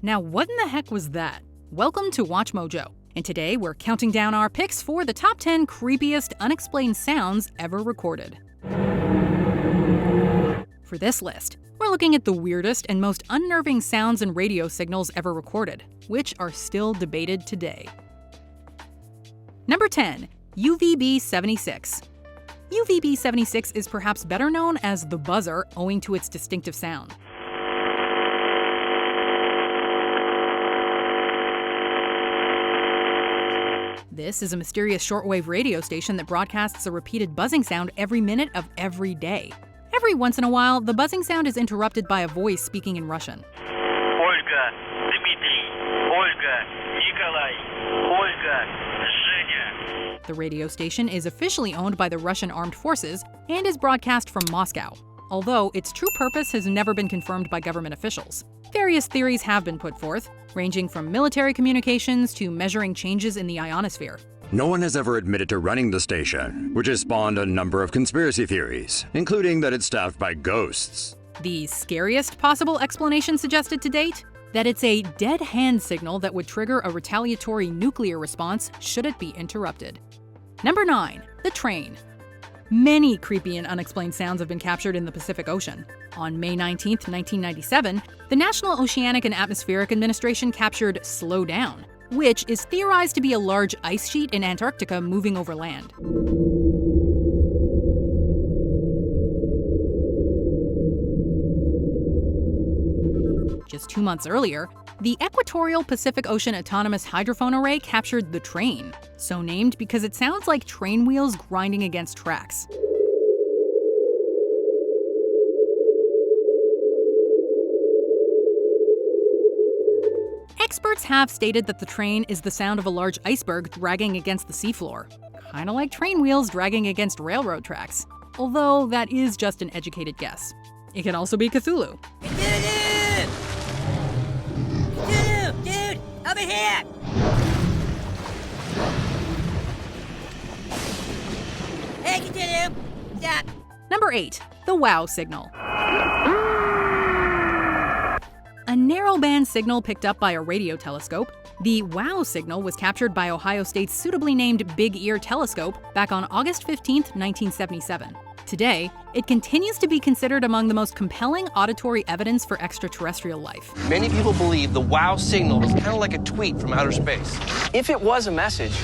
Now what in the heck was that? Welcome to WatchMojo, and today we're counting down our picks for the top 10 creepiest unexplained sounds ever recorded. For this list, we're looking at the weirdest and most unnerving sounds and radio signals ever recorded, which are still debated today. Number 10. UVB-76. UVB-76 is perhaps better known as the buzzer owing to its distinctive sound. This is a mysterious shortwave radio station that broadcasts a repeated buzzing sound every minute of every day. Every once in a while, the buzzing sound is interrupted by a voice speaking in Russian. Olga, Dmitry, Olga, Nikolai, Olga, Zhenya. The radio station is officially owned by the Russian Armed Forces and is broadcast from Moscow, although its true purpose has never been confirmed by government officials. Various theories have been put forth, ranging from military communications to measuring changes in the ionosphere. No one has ever admitted to running the station, which has spawned a number of conspiracy theories, including that it's staffed by ghosts. The scariest possible explanation suggested to date? That it's a dead hand signal that would trigger a retaliatory nuclear response should it be interrupted. Number 9. The train. Many creepy and unexplained sounds have been captured in the Pacific Ocean. On May 19, 1997, the National Oceanic and Atmospheric Administration captured Slow Down, which is theorized to be a large ice sheet in Antarctica moving over land. Just 2 months earlier, the Equatorial Pacific Ocean Autonomous Hydrophone Array captured the train, so named because it sounds like train wheels grinding against tracks. Experts have stated that the train is the sound of a large iceberg dragging against the seafloor, kinda like train wheels dragging against railroad tracks, although that is just an educated guess. It can also be Cthulhu. Cthulhu! Dude! Over here! Hey, Cthulhu! Stop! Number 8. The wow signal. A narrowband signal picked up by a radio telescope, the wow signal was captured by Ohio State's suitably named Big Ear Telescope back on August 15, 1977. Today, it continues to be considered among the most compelling auditory evidence for extraterrestrial life. Many people believe the wow signal was kind of like a tweet from outer space. If it was a message,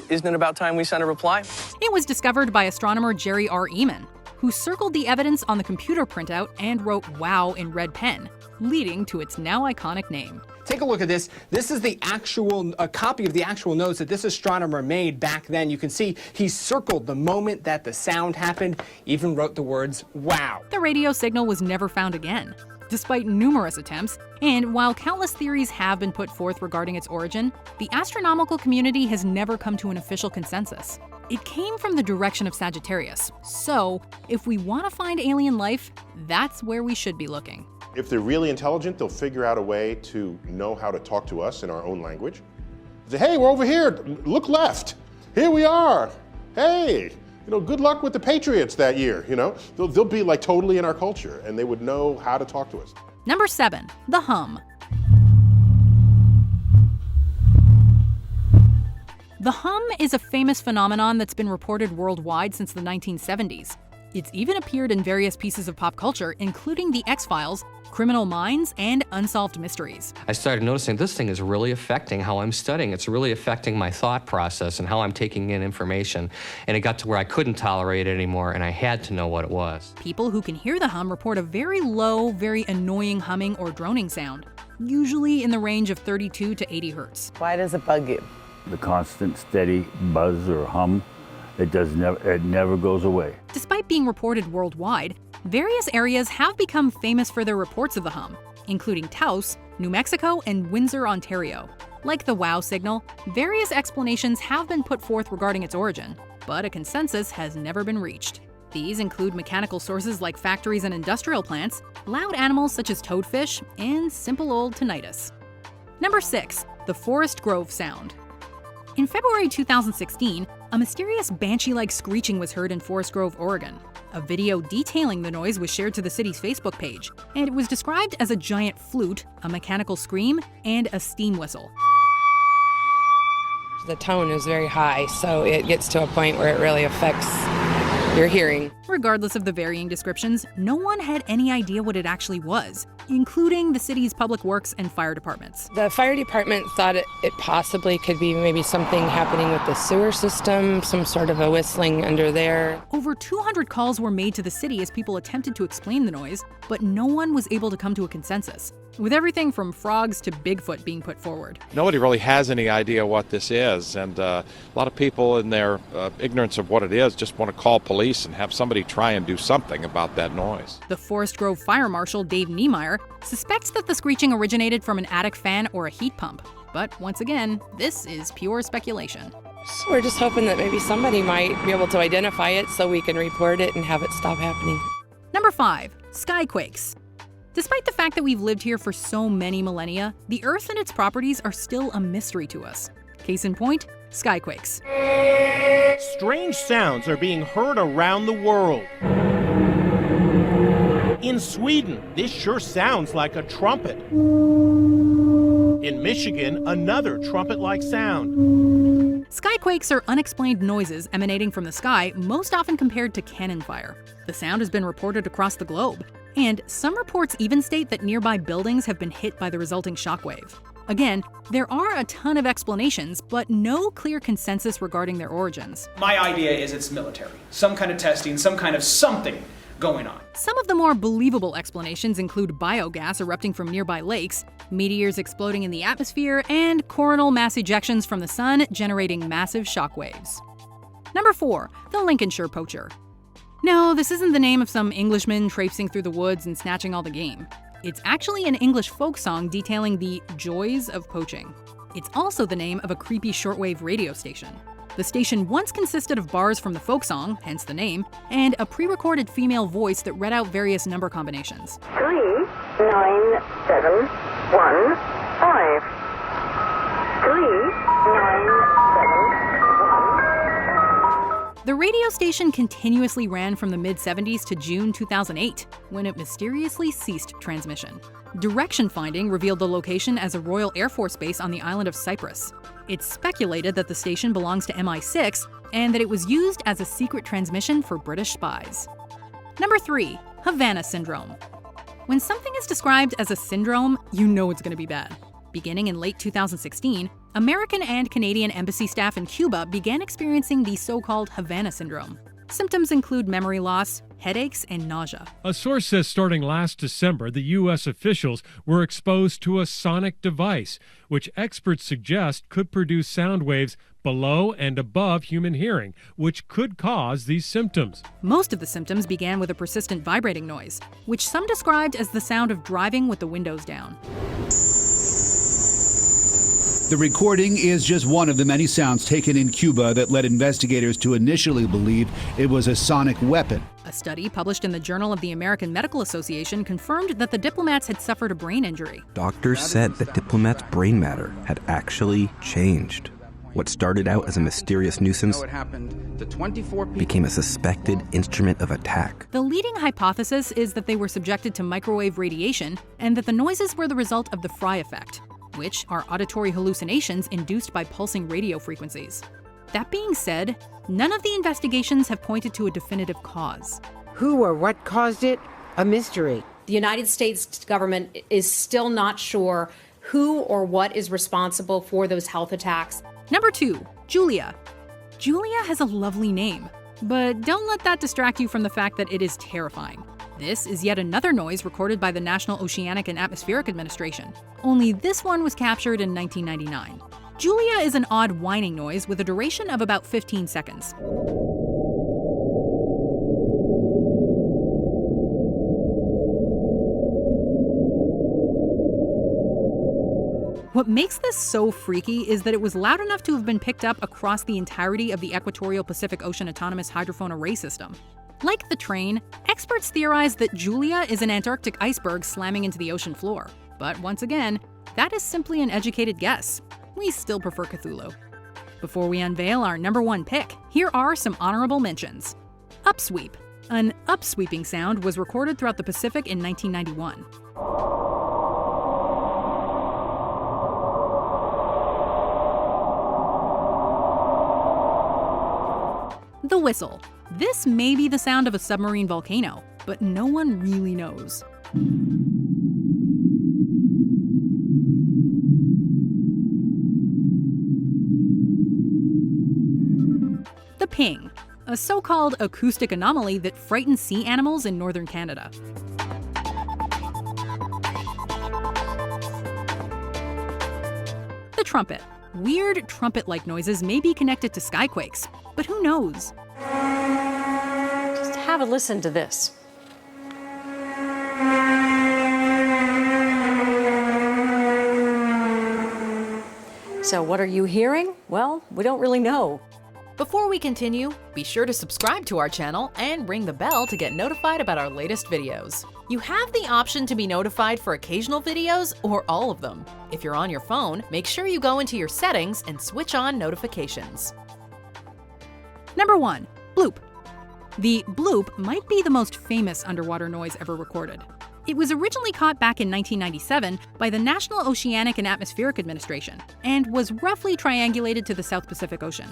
isn't it about time we sent a reply? It was discovered by astronomer Jerry R. Eman, who circled the evidence on the computer printout and wrote wow in red pen, leading to its now iconic name. Take a look at this. This is the actual copy of the actual notes that this astronomer made back then. You can see he circled the moment that the sound happened, even wrote the words, wow. The radio signal was never found again, despite numerous attempts, and while countless theories have been put forth regarding its origin, the astronomical community has never come to an official consensus. It came from the direction of Sagittarius, so if we want to find alien life, that's where we should be looking. If they're really intelligent, they'll figure out a way to know how to talk to us in our own language. Say, hey, we're over here, look left. Here we are. Hey, good luck with the Patriots that year, They'll be like totally in our culture and they would know how to talk to us. Number 7. The hum. The hum is a famous phenomenon that's been reported worldwide since the 1970s. It's even appeared in various pieces of pop culture, including The X-Files, Criminal Minds, and Unsolved Mysteries. I started noticing this thing is really affecting how I'm studying. It's really affecting my thought process and how I'm taking in information. And it got to where I couldn't tolerate it anymore, and I had to know what it was. People who can hear the hum report a very low, very annoying humming or droning sound, usually in the range of 32 to 80 hertz. Why does it bug you? The constant, steady buzz or hum, it never goes away. Despite being reported worldwide, various areas have become famous for their reports of the hum, including Taos, New Mexico, and Windsor, Ontario. Like the wow signal, various explanations have been put forth regarding its origin, but a consensus has never been reached. These include mechanical sources like factories and industrial plants, loud animals such as toadfish, and simple old tinnitus. Number 6. The Forest Grove Sound. In February 2016, a mysterious banshee-like screeching was heard in Forest Grove, Oregon. A video detailing the noise was shared to the city's Facebook page, and it was described as a giant flute, a mechanical scream, and a steam whistle. The tone is very high, so it gets to a point where it really affects your hearing. Regardless of the varying descriptions, no one had any idea what it actually was, including the city's public works and fire departments. The fire department thought it possibly could be maybe something happening with the sewer system, some sort of a whistling under there. Over 200 calls were made to the city as people attempted to explain the noise, but no one was able to come to a consensus, with everything from frogs to Bigfoot being put forward. Nobody really has any idea what this is, and a lot of people in their ignorance of what it is just want to call police and have somebody try and do something about that noise. The Forest Grove Fire Marshal, Dave Niemeyer, suspects that the screeching originated from an attic fan or a heat pump. But once again, this is pure speculation. So we're just hoping that maybe somebody might be able to identify it so we can report it and have it stop happening. Number 5. Skyquakes. Despite the fact that we've lived here for so many millennia, the Earth and its properties are still a mystery to us. Case in point, Skyquakes. Strange sounds are being heard around the world. In Sweden, this sure sounds like a trumpet. In Michigan, another trumpet-like sound. Skyquakes are unexplained noises emanating from the sky, most often compared to cannon fire. The sound has been reported across the globe, and some reports even state that nearby buildings have been hit by the resulting shockwave. Again, there are a ton of explanations, but no clear consensus regarding their origins. My idea is it's military. Some kind of testing, some kind of something going on. Some of the more believable explanations include biogas erupting from nearby lakes, meteors exploding in the atmosphere, and coronal mass ejections from the sun generating massive shockwaves. Number 4. The Lincolnshire Poacher. No, this isn't the name of some Englishman traipsing through the woods and snatching all the game. It's actually an English folk song detailing the joys of poaching. It's also the name of a creepy shortwave radio station. The station once consisted of bars from the folk song, hence the name, and a pre-recorded female voice that read out various number combinations. 39715. 39715. The radio station continuously ran from the mid-70s to June 2008, when it mysteriously ceased transmission. Direction finding revealed the location as a Royal Air Force base on the island of Cyprus. It's speculated that the station belongs to MI6 and that it was used as a secret transmission for British spies. Number 3. Havana Syndrome. When something is described as a syndrome, you know it's going to be bad. Beginning in late 2016, American and Canadian embassy staff in Cuba began experiencing the so-called Havana Syndrome. Symptoms include memory loss, headaches, and nausea. A source says starting last December, the U.S. officials were exposed to a sonic device, which experts suggest could produce sound waves below and above human hearing, which could cause these symptoms. Most of the symptoms began with a persistent vibrating noise, which some described as the sound of driving with the windows down. The recording is just one of the many sounds taken in Cuba that led investigators to initially believe it was a sonic weapon. A study published in the Journal of the American Medical Association confirmed that the diplomats had suffered a brain injury. Doctors said that diplomats' brain matter had actually changed. What started out as a mysterious nuisance became a suspected instrument of attack. The leading hypothesis is that they were subjected to microwave radiation and that the noises were the result of the Fry effect, which are auditory hallucinations induced by pulsing radio frequencies. That being said, none of the investigations have pointed to a definitive cause. Who or what caused it? A mystery. The United States government is still not sure who or what is responsible for those health attacks. Number 2, Julia. Julia has a lovely name, but don't let that distract you from the fact that it is terrifying. This is yet another noise recorded by the National Oceanic and Atmospheric Administration, only this one was captured in 1999. Julia is an odd whining noise with a duration of about 15 seconds. What makes this so freaky is that it was loud enough to have been picked up across the entirety of the Equatorial Pacific Ocean Autonomous Hydrophone Array System. Like the train, experts theorize that Julia is an Antarctic iceberg slamming into the ocean floor. But once again, that is simply an educated guess. We still prefer Cthulhu. Before we unveil our number 1 pick, here are some honorable mentions. Upsweep. An upsweeping sound was recorded throughout the Pacific in 1991. The whistle. This may be the sound of a submarine volcano, but no one really knows. The ping, a so-called acoustic anomaly that frightens sea animals in northern Canada. The trumpet. Weird trumpet-like noises may be connected to skyquakes, but who knows? Just have a listen to this. So what are you hearing? Well, we don't really know. Before we continue, be sure to subscribe to our channel and ring the bell to get notified about our latest videos. You have the option to be notified for occasional videos or all of them. If you're on your phone, make sure you go into your settings and switch on notifications. Number 1. Bloop. The bloop might be the most famous underwater noise ever recorded. It was originally caught back in 1997 by the National Oceanic and Atmospheric Administration and was roughly triangulated to the South Pacific Ocean.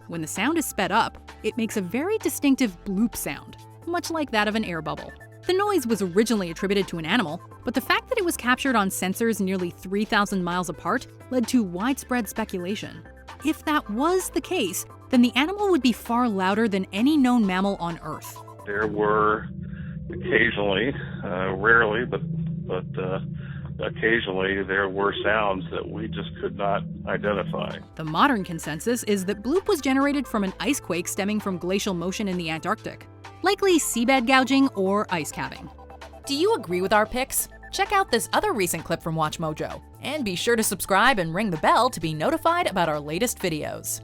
When the sound is sped up, it makes a very distinctive bloop sound, much like that of an air bubble. The noise was originally attributed to an animal, but the fact that it was captured on sensors nearly 3,000 miles apart led to widespread speculation. If that was the case, then the animal would be far louder than any known mammal on Earth. There were occasionally, rarely, but occasionally there were sounds that we just could not identify. The modern consensus is that bloop was generated from an ice quake stemming from glacial motion in the Antarctic, likely seabed gouging or ice calving. Do you agree with our picks? Check out this other recent clip from WatchMojo, and be sure to subscribe and ring the bell to be notified about our latest videos.